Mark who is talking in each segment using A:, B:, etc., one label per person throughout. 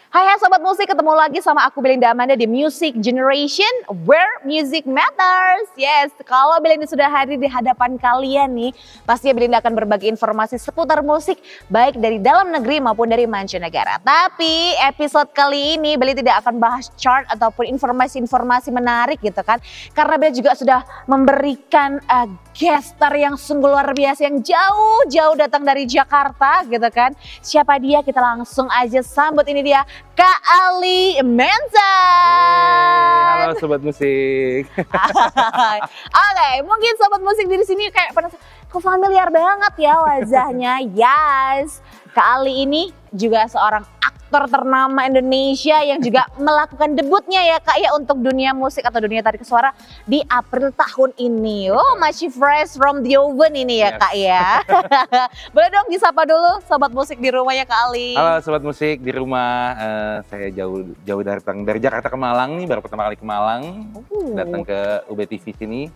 A: Hai Sobat Musik, ketemu lagi sama aku Belinda Amanda di Music Generation Where Music Matters. Yes, kalau Belinda sudah hadir di hadapan kalian nih, pastinya Belinda akan berbagi informasi seputar musik baik dari dalam negeri maupun dari mancanegara. Tapi episode kali ini Belinda tidak akan bahas chart ataupun informasi-informasi menarik gitu kan. Karena Belinda juga sudah memberikan guest star yang sungguh luar biasa yang jauh-jauh datang dari Jakarta gitu kan. Siapa dia? Kita langsung aja sambut, ini dia Kak Ali Menzan.
B: Halo Sobat Musik.
A: Oke, mungkin Sobat Musik di sini kayak kok familiar banget ya wajahnya. Yes, Kak Ali ini juga seorang aktor ternama Indonesia yang juga melakukan debutnya ya Kak ya untuk dunia musik atau dunia tarik suara di April tahun ini. Oh, masih fresh from the oven ini ya Kak ya. Boleh dong disapa dulu Sobat Musik di rumahnya Kak Ali.
B: Halo Sobat Musik di rumah. Saya jauh datang dari Jakarta ke Malang nih, baru pertama kali ke Malang. Datang ke UBTV sini.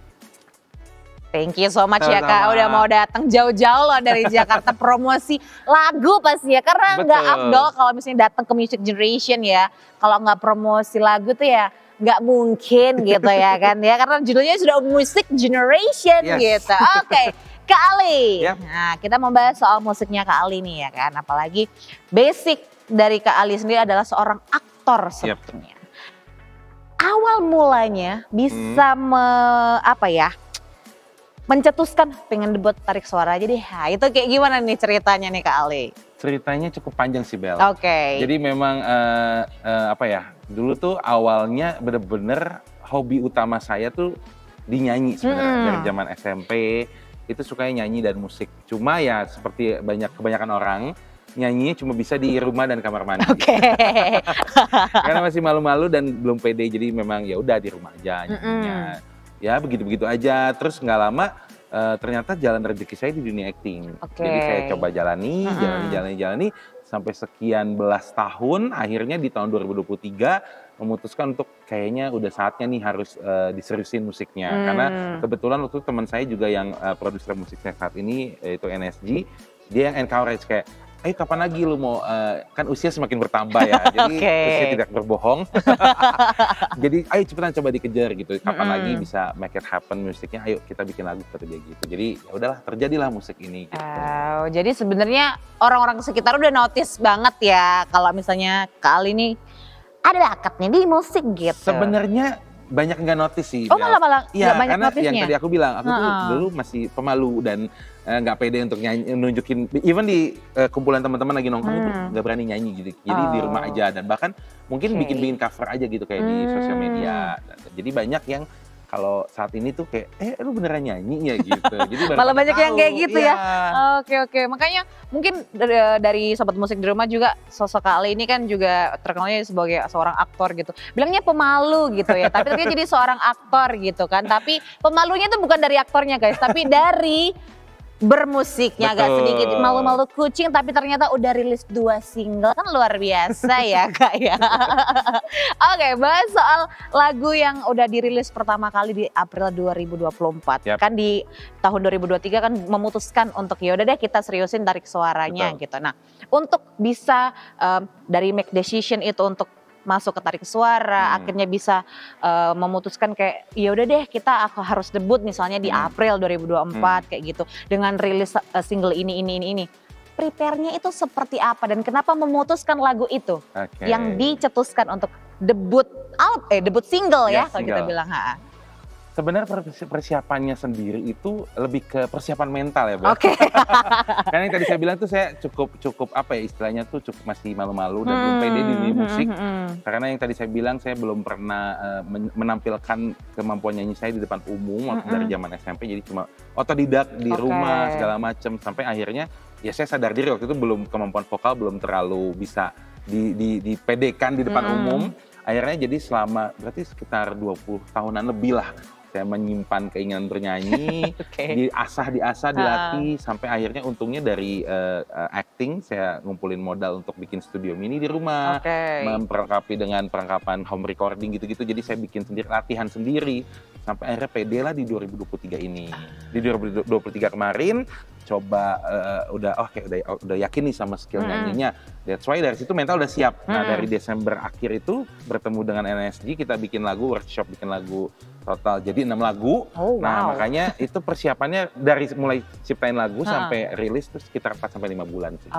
A: Thank you so much ya Kak, udah mau datang jauh-jauh loh dari Jakarta promosi lagu pasti ya. Karena nggak afdol kalau misalnya datang ke Music Generation ya. Kalau nggak promosi lagu tuh ya nggak mungkin gitu ya kan ya. Karena judulnya sudah Music Generation gitu. Oke. Kak Ali, nah kita mau bahas soal musiknya Kak Ali nih ya kan. Apalagi basic dari Kak Ali sendiri adalah seorang aktor sebetulnya. Awal mulanya bisa mencetuskan pengen debut tarik suara aja deh. Nah, itu kayak gimana nih ceritanya nih Kak Ali?
B: Ceritanya cukup panjang sih Bel.
A: Oke.
B: Jadi memang dulu tuh awalnya bener-bener hobi utama saya tuh dinyanyi sebenarnya. Dari zaman SMP itu sukanya nyanyi dan musik. Cuma ya seperti kebanyakan orang, nyanyinya cuma bisa di rumah dan kamar mandi.
A: Oke.
B: Karena masih malu-malu dan belum pede, jadi memang ya udah di rumah aja nyanyinya. Ya begitu-begitu aja, terus nggak lama ternyata jalan rezeki saya di dunia acting. Jadi saya coba jalani sampai sekian belas tahun, akhirnya di tahun 2023 memutuskan untuk kayaknya udah saatnya nih harus diseriusin musiknya. Karena kebetulan waktu itu teman saya juga yang produser musiknya saat ini, yaitu NSG, dia yang encourage kayak, ayo kapan lagi lu mau, kan usia semakin bertambah ya, jadi usia tidak berbohong. Jadi ayo cepetan coba dikejar gitu, kapan lagi bisa make it happen musiknya, ayo kita bikin lagu kata dia gitu. Jadi ya udahlah, terjadilah musik ini gitu.
A: Jadi sebenarnya orang-orang sekitar udah notice banget ya kalau misalnya Kak Ali ini ada bakatnya di musik gitu.
B: Sebenarnya banyak nggak notice sih.
A: Oh malah
B: ya,
A: banyak
B: karena
A: notice-nya?
B: Yang tadi aku bilang, aku tuh dulu masih pemalu dan nggak pede untuk nunjukin, even di kumpulan teman-teman lagi nongkrong itu nggak berani nyanyi gitu. Jadi di rumah aja, dan bahkan mungkin bikin cover aja gitu kayak di sosial media. Jadi banyak yang kalau saat ini tuh kayak, lu beneran nyanyi ya gitu. Jadi
A: malah banyak yang kayak gitu ya. Oke. Makanya mungkin dari Sobat Musik di rumah juga sosok Kak Ali ini kan juga terkenalnya sebagai seorang aktor gitu. Bilangnya pemalu gitu ya, tapi dia jadi seorang aktor gitu kan. Tapi pemalunya tuh bukan dari aktornya guys, tapi dari bermusiknya. Agak sedikit malu-malu kucing, tapi ternyata udah rilis 2 single, kan luar biasa ya Kak ya. Oke, bahas soal lagu yang udah dirilis pertama kali di April 2024. Kan di tahun 2023 kan memutuskan untuk ya udah deh kita seriusin tarik suaranya gitu. Nah, untuk bisa dari make decision itu untuk masuk ke tarik suara, akhirnya bisa memutuskan kayak ya udah deh kita harus debut misalnya di April 2024 kayak gitu dengan rilis single ini. Prepare-nya itu seperti apa dan kenapa memutuskan lagu itu yang dicetuskan untuk debut single ya kalau kita bilang.
B: Sebenarnya persiapannya sendiri itu lebih ke persiapan mental ya, Bel. Karena yang tadi saya bilang tuh saya cukup apa ya istilahnya tuh cukup masih malu-malu dan belum pede di dunia musik. Karena yang tadi saya bilang saya belum pernah menampilkan kemampuan nyanyi saya di depan umum waktu dari zaman SMP. Jadi cuma otodidak di rumah segala macam, sampai akhirnya ya saya sadar diri waktu itu kemampuan vokal belum terlalu bisa dipedekan di depan umum. Akhirnya jadi selama berarti sekitar 20 tahunan lebih lah saya menyimpan keinginan bernyanyi, diasah, dilatih, sampai akhirnya untungnya dari acting saya ngumpulin modal untuk bikin studio mini di rumah, memperlengkapi dengan perlengkapan home recording gitu-gitu. Jadi saya bikin sendiri, latihan sendiri, Sampai akhirnya pede lah di 2023 ini. Di 2023 kemarin coba udah yakin nih sama skill nyanyinya. That's why dari situ mental udah siap. Nah dari Desember akhir itu bertemu dengan NSG, kita bikin lagu, workshop bikin lagu total jadi 6 lagu. Nah makanya itu persiapannya dari mulai ciptain lagu sampai rilis tuh sekitar 4 sampai 5 bulan sih.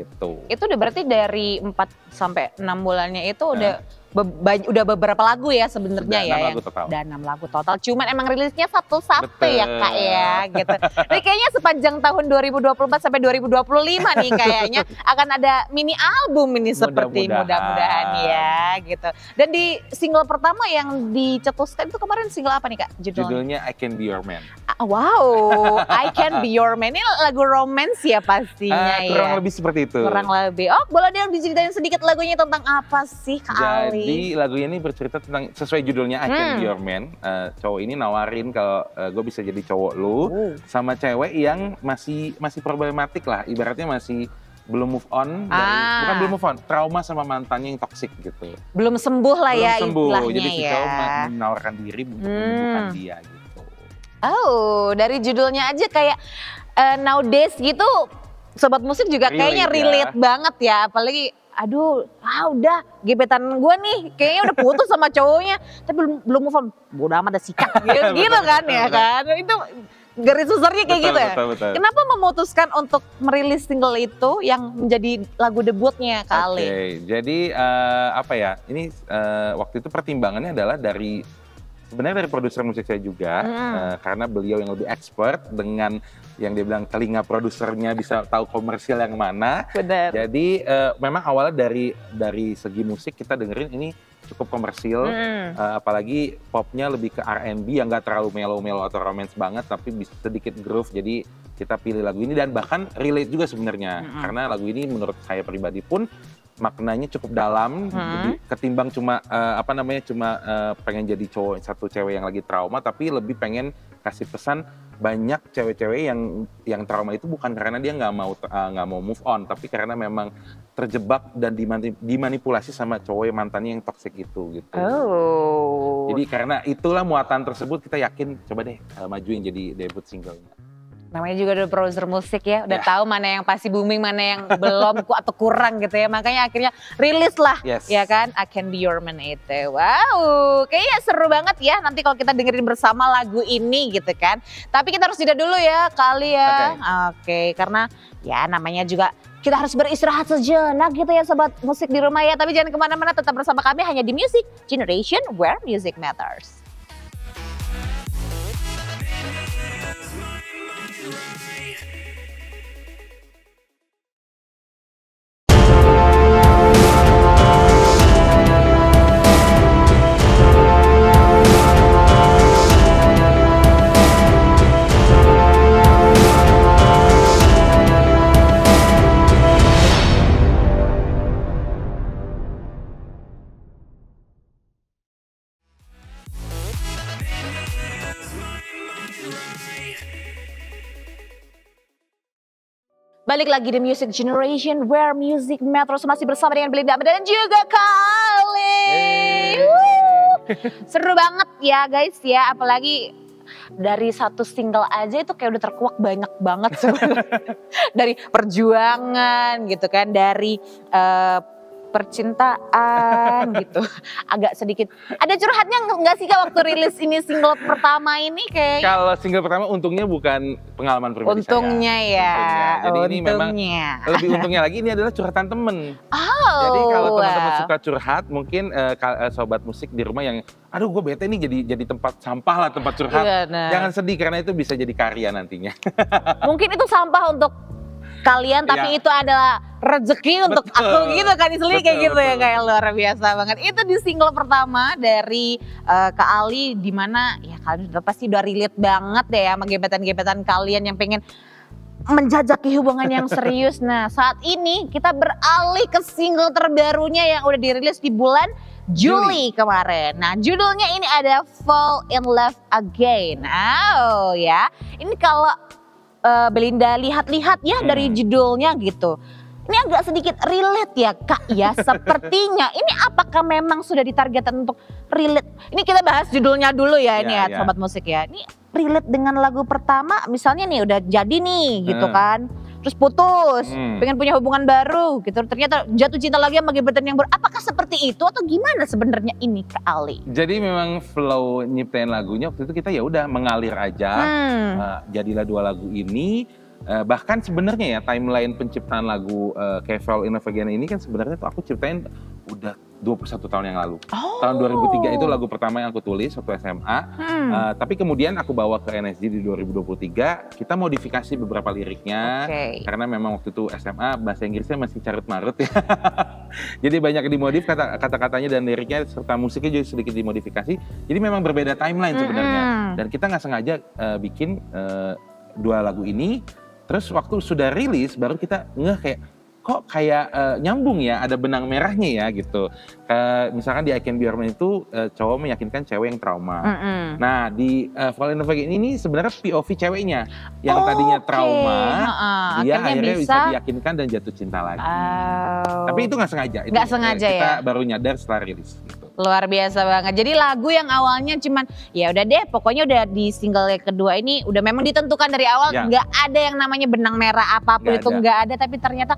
B: Gitu.
A: Itu udah berarti dari 4 sampai 6 bulannya itu udah beberapa lagu ya sebenarnya ya.
B: 6 lagu total.
A: Dan 6 lagu total. Cuman emang rilisnya satu-satu ya Kak ya gitu. Jadi kayaknya sepanjang tahun 2024 sampai 2025 nih kayaknya akan ada mini album ini seperti mudah-mudahan ya gitu. Dan di single pertama yang dicetuskan itu kemarin single apa nih Kak
B: judulnya I Can Be Your Man.
A: Wow, I Can Be Your Man ini lagu romance ya pastinya ya.
B: Kurang lebih seperti itu.
A: Kurang lebih. Oh boleh dong diceritain sedikit lagunya tentang apa sih Kak Ali?
B: Jadi lagu ini bercerita tentang sesuai judulnya I Can Be Your Man. Cowok ini nawarin kalau gue bisa jadi cowok lu sama cewek yang masih problematik lah, ibaratnya masih belum move on bukan belum move on, trauma sama mantannya yang toksik gitu.
A: Belum sembuh lah ya istilahnya.
B: Jadi si cowok menawarkan diri untuk menyembuhkan dia gitu.
A: Oh, dari judulnya aja kayak nowadays gitu, sobat musik juga kayaknya relate banget ya, apalagi aduh, udah gebetan gue nih kayaknya udah putus sama cowoknya tapi belum move on, bodo amat dah sikat gitu kan ya kan. Itu garis besarnya kayak gitu ya.
B: Betul.
A: Kenapa memutuskan untuk merilis single itu yang menjadi lagu debutnya kali?
B: Jadi apa ya, ini waktu itu pertimbangannya adalah sebenarnya dari produser musik saya juga, karena beliau yang lebih expert dengan yang dia bilang telinga produsernya bisa tahu komersial yang mana.
A: Benar.
B: Jadi memang awalnya dari segi musik kita dengerin ini cukup komersil, apalagi popnya lebih ke R&B yang nggak terlalu melo-melo atau romance banget, tapi bisa sedikit groove. Jadi kita pilih lagu ini dan bahkan relate juga sebenarnya, karena lagu ini menurut saya pribadi pun maknanya cukup dalam, ketimbang cuma pengen jadi cowok satu cewek yang lagi trauma, tapi lebih pengen kasih pesan banyak cewek-cewek yang trauma itu bukan karena dia nggak mau move on, tapi karena memang terjebak dan dimanipulasi sama cowok mantannya yang toksik itu gitu. Jadi karena itulah muatan tersebut kita yakin coba deh majuin jadi debut singlenya.
A: Namanya juga udah produser musik ya, udah tahu mana yang pasti booming, mana yang belum atau kurang gitu ya. Makanya akhirnya rilis lah, ya kan, I Can Be Your Man itu. Wow, kayaknya seru banget ya nanti kalau kita dengerin bersama lagu ini gitu kan. Tapi kita harus jeda dulu ya kali ya. Oke, karena ya namanya juga kita harus beristirahat sejenak gitu ya sobat musik di rumah ya. Tapi jangan kemana-mana, tetap bersama kami hanya di Music Generation where music matters. Balik lagi di Music Generation where music matters, masih bersama dengan Belinda dan juga Kali. Seru banget ya guys ya, apalagi dari satu single aja itu kayak udah terkuak banyak banget sebenarnya. Dari perjuangan gitu kan, dari percintaan gitu. Agak sedikit. Ada curhatnya nggak sih Kak waktu rilis ini single pertama ini kayak?
B: Kalau single pertama untungnya bukan pengalaman pribadi
A: untungnya
B: saya.
A: Ya.
B: Jadi ini memang lebih untungnya lagi ini adalah curhatan temen. Jadi kalau teman-teman suka curhat, mungkin sobat musik di rumah yang aduh gue bete nih jadi tempat sampah lah, tempat curhat. Jangan sedih karena itu bisa jadi karya nantinya. Mungkin
A: itu sampah untuk kalian tapi itu adalah rezeki untuk aku gitu kan, istilahnya kayak gitu ya, kayak luar biasa banget. Itu di single pertama dari Kak Ali, dimana ya kalian udah pasti udah relate banget deh ya sama gebetan-gebetan kalian yang pengen menjajaki hubungan yang serius. Nah saat ini kita beralih ke single terbarunya yang udah dirilis di bulan Juli kemarin. Nah judulnya ini ada Fall in Love Again. Ya ini kalau Belinda lihat-lihat ya dari judulnya gitu. Ini agak sedikit relate ya Kak ya, sepertinya. Ini apakah memang sudah ditargetkan untuk relate? Ini kita bahas judulnya dulu ya ini ya Sobat Musik ya. Ini relate dengan lagu pertama misalnya nih udah jadi nih gitu kan. Terus putus, pengen punya hubungan baru gitu. Ternyata jatuh cinta lagi sama gebetan yang baru. Apakah seperti itu atau gimana sebenarnya ini Kak Ali?
B: Jadi memang flow nyiptain lagunya waktu itu kita ya udah mengalir aja. Jadilah 2 lagu ini. Bahkan sebenarnya ya timeline penciptaan lagu Fall in Love Again ini kan sebenarnya tuh aku ciptain udah 21 tahun yang lalu. Tahun 2003 itu lagu pertama yang aku tulis waktu SMA. Tapi kemudian aku bawa ke NSG di 2023. Kita modifikasi beberapa liriknya. Karena memang waktu itu SMA bahasa Inggrisnya masih carut-marut ya. Jadi banyak dimodif kata-katanya dan liriknya serta musiknya juga sedikit dimodifikasi. Jadi memang berbeda timeline sebenarnya. Dan kita nggak sengaja bikin 2 lagu ini. Terus waktu sudah rilis baru kita ngeh kayak kok kayak nyambung ya, ada benang merahnya ya gitu. Misalkan di I Can Be Your Man itu cowok meyakinkan cewek yang trauma. Nah di Fall in Love Again ini sebenarnya POV ceweknya yang tadinya trauma, dia akhirnya bisa diyakinkan dan jatuh cinta lagi. Tapi itu nggak sengaja.
A: Nggak sengaja
B: kita
A: ya?
B: baru nyadar setelah rilis. Gitu.
A: Luar biasa banget. Jadi lagu yang awalnya cuman ya udah deh pokoknya udah di single yang kedua ini udah memang ditentukan dari awal nggak ada yang namanya benang merah apapun itu nggak ada, tapi ternyata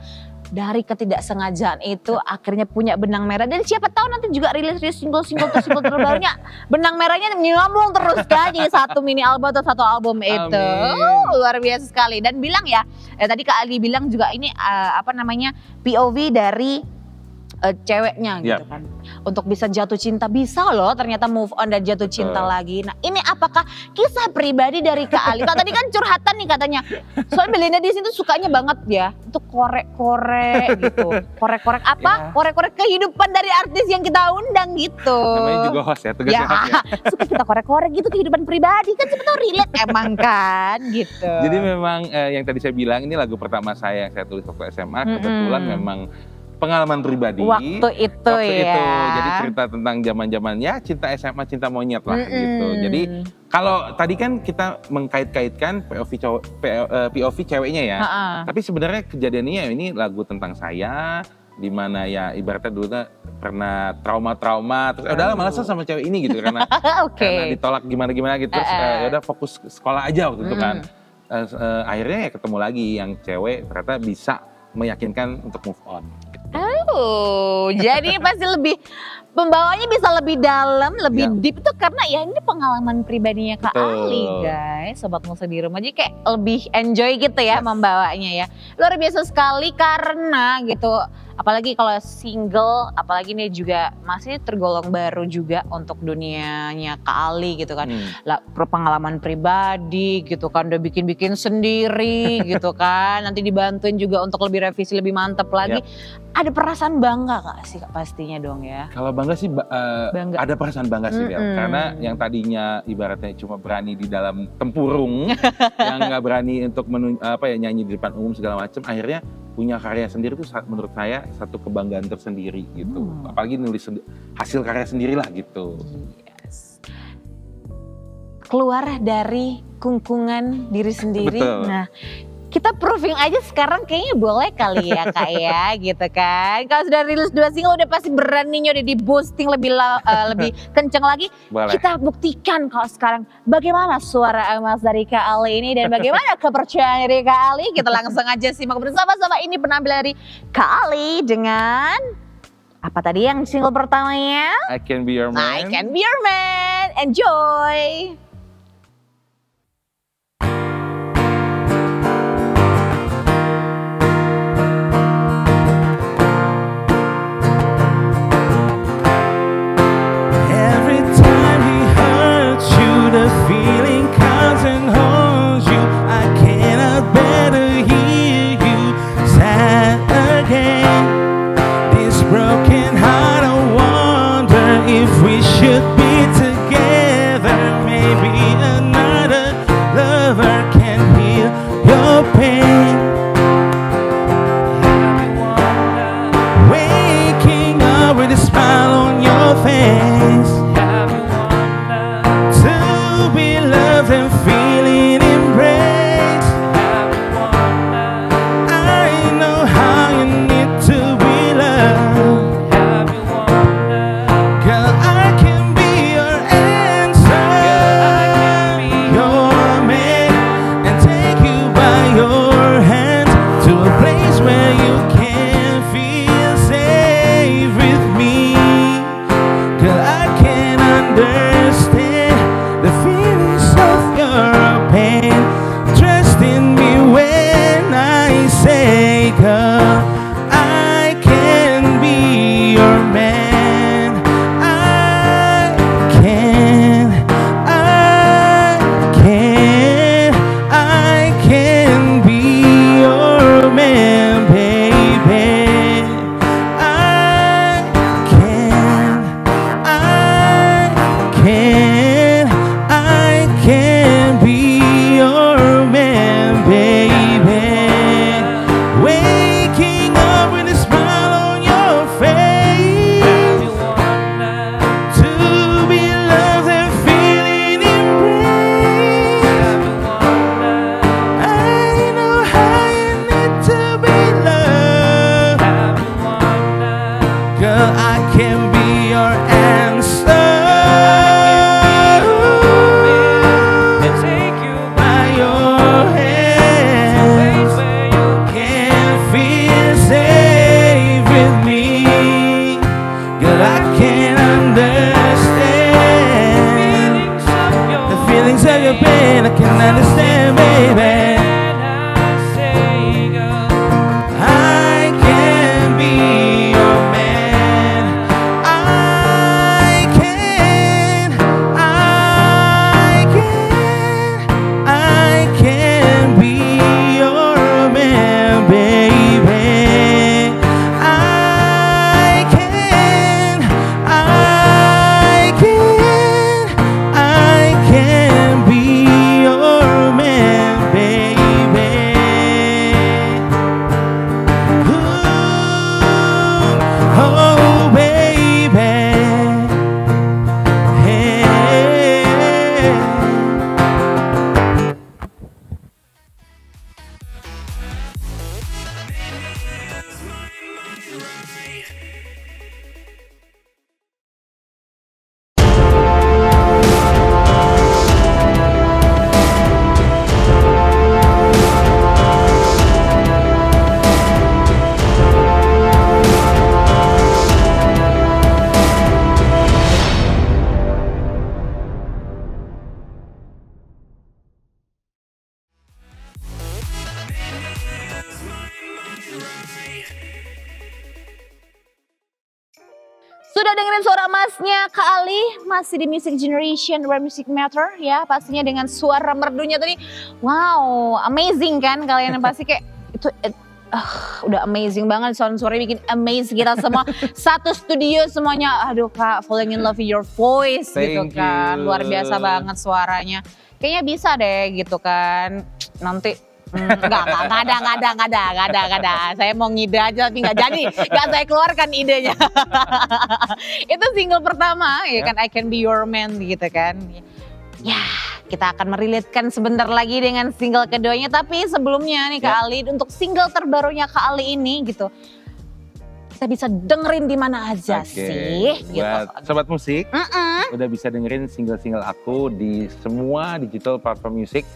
A: dari ketidaksengajaan itu akhirnya punya benang merah dan siapa tahu nanti juga rilis single terbarunya benang merahnya nyambung terus kan jadi 1 mini album atau 1 album itu. Luar biasa sekali. Dan bilang ya tadi Kak Ali bilang juga ini apa namanya POV dari ceweknya gitu kan. Untuk bisa jatuh cinta bisa loh ternyata move on dan jatuh cinta lagi. Nah ini apakah kisah pribadi dari Kak Ali? Kak tadi kan curhatan nih katanya. Soalnya Belinda di sini sukanya banget ya untuk korek-korek gitu. Korek-korek apa? Korek-korek kehidupan dari artis yang kita undang gitu.
B: Namanya juga host ya, tugasnya host ya.
A: Suka kita korek-korek gitu kehidupan pribadi kan siapa tahu relate emang kan gitu.
B: Jadi memang yang tadi saya bilang ini lagu pertama saya yang saya tulis waktu SMA. Kebetulan memang pengalaman pribadi
A: waktu itu ya.
B: Jadi cerita tentang zaman-zaman ya cinta SMA, cinta monyet lah gitu. Jadi kalau tadi kan kita mengkait-kaitkan POV ceweknya ya. Tapi sebenarnya kejadiannya ini lagu tentang saya, di mana ya ibaratnya dulu pernah trauma-trauma terus udahlah malas sama cewek ini gitu karena karena ditolak gimana-gimana gitu terus ya udah fokus sekolah aja waktu itu kan. Akhirnya ya ketemu lagi yang cewek ternyata bisa meyakinkan untuk move on.
A: Jadi pasti lebih pembawanya bisa lebih dalam, lebih deep itu karena ya ini pengalaman pribadinya Kak Ali guys, Sobat Musik di Rumah. Jadi kayak lebih enjoy gitu ya membawanya ya. Luar biasa sekali karena gitu, apalagi kalau single, apalagi ini juga masih tergolong baru juga untuk dunianya Kak Ali gitu kan. Pengalaman pribadi gitu kan, udah bikin-bikin sendiri gitu kan. Nanti dibantuin juga untuk lebih revisi, lebih mantep lagi. Ada perasaan bangga gak sih Kak pastinya dong ya?
B: Kalau bangga sih ada perasaan bangga sih Bel. Karena yang tadinya ibaratnya cuma berani di dalam tempurung, yang nggak berani untuk nyanyi di depan umum segala macam, akhirnya punya karya sendiri tuh menurut saya satu kebanggaan tersendiri gitu. Apalagi nulis hasil karya sendiri lah gitu.
A: Keluar dari kungkungan diri sendiri.
B: Betul.
A: Nah, kita proving aja sekarang kayaknya boleh kali ya Kak ya gitu kan. Kalau sudah rilis 2 single udah pasti beraninya udah di boosting lebih kenceng lagi.
B: Boleh.
A: Kita buktikan kalau sekarang bagaimana suara emas dari Kak Ali ini dan bagaimana kepercayaan dari Kak Ali. Kita langsung aja simak bersama-sama ini penampilan dari Kak Ali dengan apa tadi yang single pertamanya?
B: I Can Be Your Man.
A: I Can Be Your Man. Enjoy.
C: The feeling comes and holds you. I cannot bear to hear you sad again. This broken heart, I wonder if we should be together. Maybe another lover can heal your pain. Waking up with a smile on your face. And feeling embraced. I know how you
A: Sudah dengerin suara emasnya Kak Ali, masih di Music Generation Where Music Matter ya, pastinya dengan suara merdunya tadi. Wow, amazing kan kalian, pasti kayak itu udah amazing banget, suaranya bikin amazing kita semua. Satu studio semuanya, aduh Kak, falling in love with your voice gitu kan. Luar biasa banget suaranya. Kayaknya bisa deh gitu kan. Nanti Enggak ada. Saya mau ngide aja tapi nggak jadi. Nggak saya keluarkan idenya. Itu single pertama ya kan, I Can Be Your Man gitu kan. Ya, kita akan merelatekan sebentar lagi dengan single keduanya. Tapi sebelumnya nih Kak Ali, untuk single terbarunya Kak Ali ini gitu, kita bisa dengerin di mana aja sih?
B: Buat
A: gitu.
B: sobat musik, udah bisa dengerin single-single aku di semua digital platform musik.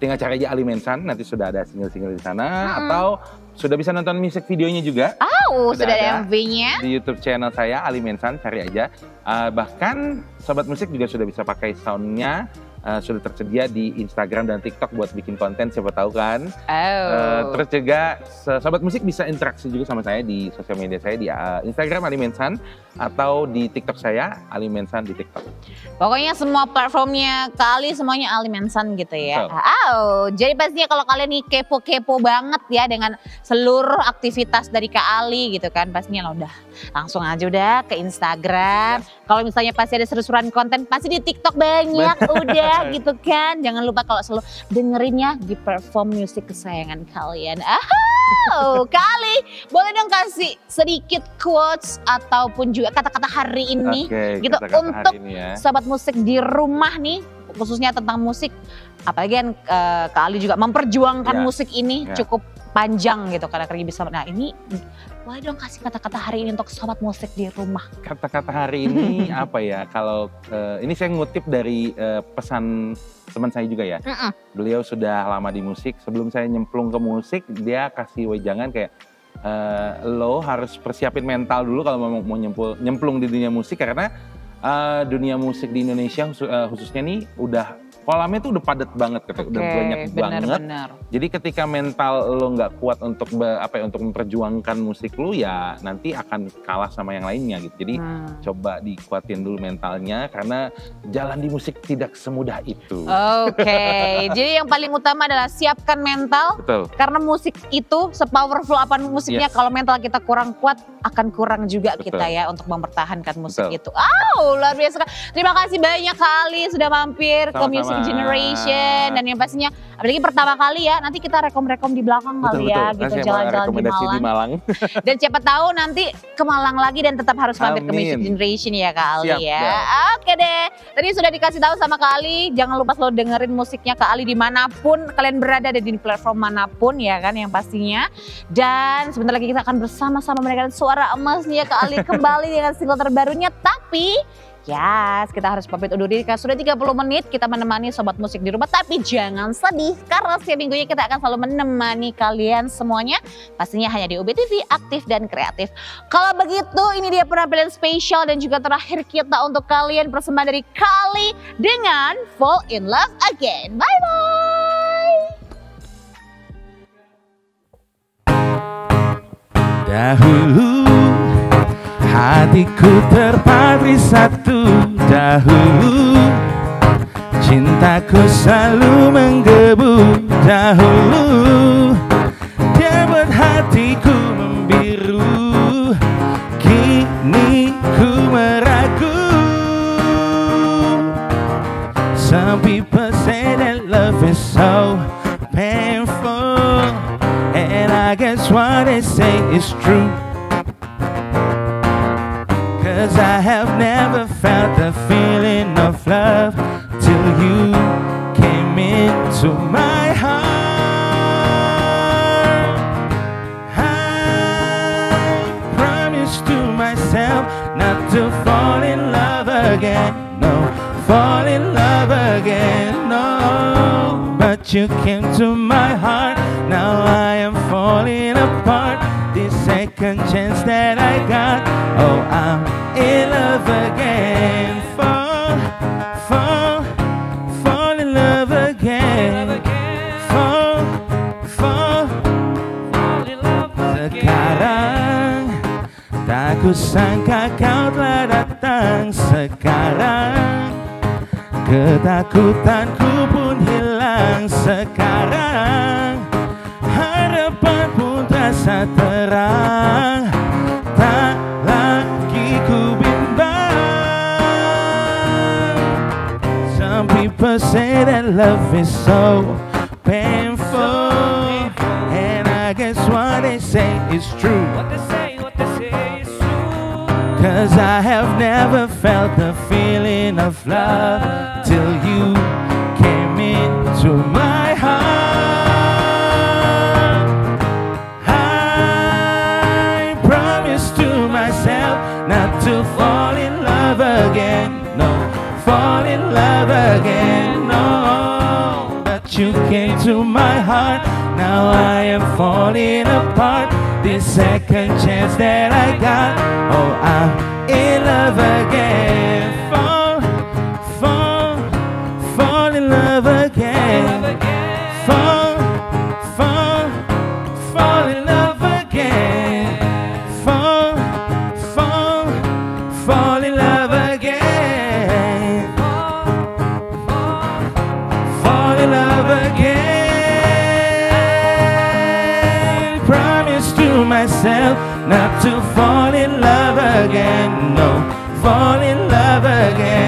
B: Tinggal cari aja Ali Mensan, nanti sudah ada single-single di sana. Atau sudah bisa nonton musik videonya juga.
A: Sudah ada MV-nya.
B: Di YouTube channel saya, Ali Mensan, cari aja. Bahkan sobat musik juga sudah bisa pakai soundnya. Sudah tersedia di Instagram dan TikTok buat bikin konten, siapa tahu kan. Terus juga sobat musik bisa interaksi juga sama saya di sosial media saya, di Instagram Ali Mensan atau di TikTok saya Ali Mensan di TikTok.
A: Pokoknya semua platformnya Kak Ali semuanya Ali Mensan gitu ya. Jadi pastinya kalau kalian nih kepo-kepo banget ya dengan seluruh aktivitas dari Kak Ali gitu kan, pastinya udah langsung aja udah ke Instagram. Kalau misalnya pasti ada seru-seruan konten, pasti di TikTok banyak udah. Gitu kan, jangan lupa kalau selalu dengerinnya di perform musik kesayangan kalian. Kali boleh dong kasih sedikit quotes ataupun juga kata-kata hari ini gitu untuk sobat musik di rumah nih, khususnya tentang musik. Apalagi kan Kak Ali juga memperjuangkan musik ini cukup panjang gitu karena kerja bisa. Nah ini boleh dong kasih kata-kata hari ini untuk sobat musik di rumah.
B: Kata-kata hari ini apa ya, kalau ini saya ngutip dari pesan teman saya juga ya. Beliau sudah lama di musik, sebelum saya nyemplung ke musik dia kasih wejangan kayak lo harus persiapin mental dulu kalau mau nyemplung di dunia musik, karena dunia musik di Indonesia khususnya nih udah kolamnya tuh udah padat banget, udah banyak banget. Jadi ketika mental lo nggak kuat untuk untuk memperjuangkan musik lo, ya nanti akan kalah sama yang lainnya gitu. Jadi coba dikuatin dulu mentalnya, karena jalan di musik tidak semudah itu.
A: Jadi yang paling utama adalah siapkan mental.
B: Betul.
A: Karena musik itu sepowerful apa musiknya, kalau mental kita kurang kuat akan kurang juga kita ya untuk mempertahankan musik itu. Luar biasa. Terima kasih banyak Kak Ali sudah mampir ke Music Generation, dan yang pastinya apalagi pertama kali ya, nanti kita rekom-rekom di belakang kali ya gitu, jalan-jalan di Malang. Dan siapa tahu nanti ke Malang lagi dan tetap harus mampir ke Music Generation ya Kak Ali ya. Oke deh, tadi sudah dikasih tahu sama Kak Ali, jangan lupa selalu dengerin musiknya Kak Ali dimanapun kalian berada, di platform manapun ya kan yang pastinya. Dan sebentar lagi kita akan bersama-sama mendengarkan suara emasnya Kak Ali kembali dengan single terbarunya. Tapi kita harus pamit undur diri karena sudah 30 menit kita menemani sobat musik di rumah. Tapi jangan sedih karena setiap minggunya kita akan selalu menemani kalian semuanya. Pastinya hanya di UB TV, aktif dan kreatif. Kalau begitu ini dia penampilan spesial dan juga terakhir kita untuk kalian, persembahan dari Kali dengan Fall in Love Again. Bye bye.
C: Dahulu hatiku terpatri satu, dahulu cintaku selalu menggebu, dahulu dia buat hatiku membiru, kini ku meragu. Some people say that love is so painful, and I guess what they say is true. 'Cause I have never felt the feeling of love till you came into my heart. I promised to myself not to fall in love again, no, fall in love again, no. But you came to my heart, now I am falling apart. This second chance that I got, oh, I'm in love again. Fall in love again. Fall in love sekarang. Tak kusangka kau telah datang sekarang. Ketakutanku pun hilang sekarang. Harapan pun terasa terang. Tak lagi ku bimbang. Some people say that love is so painful, and I guess what they say is true. What they say is true. 'Cause I have never felt the feeling of love till you came into my heart. I promised to myself not to fall in love again, no, fall in love again, no. But you came to my heart, now I am falling apart. This second chance that I got, oh, I'm in love again. Fall in love again. Fall in love again. Fall in love again. Fall in love again. Promise to myself not to fall in love again, no, fall in love again.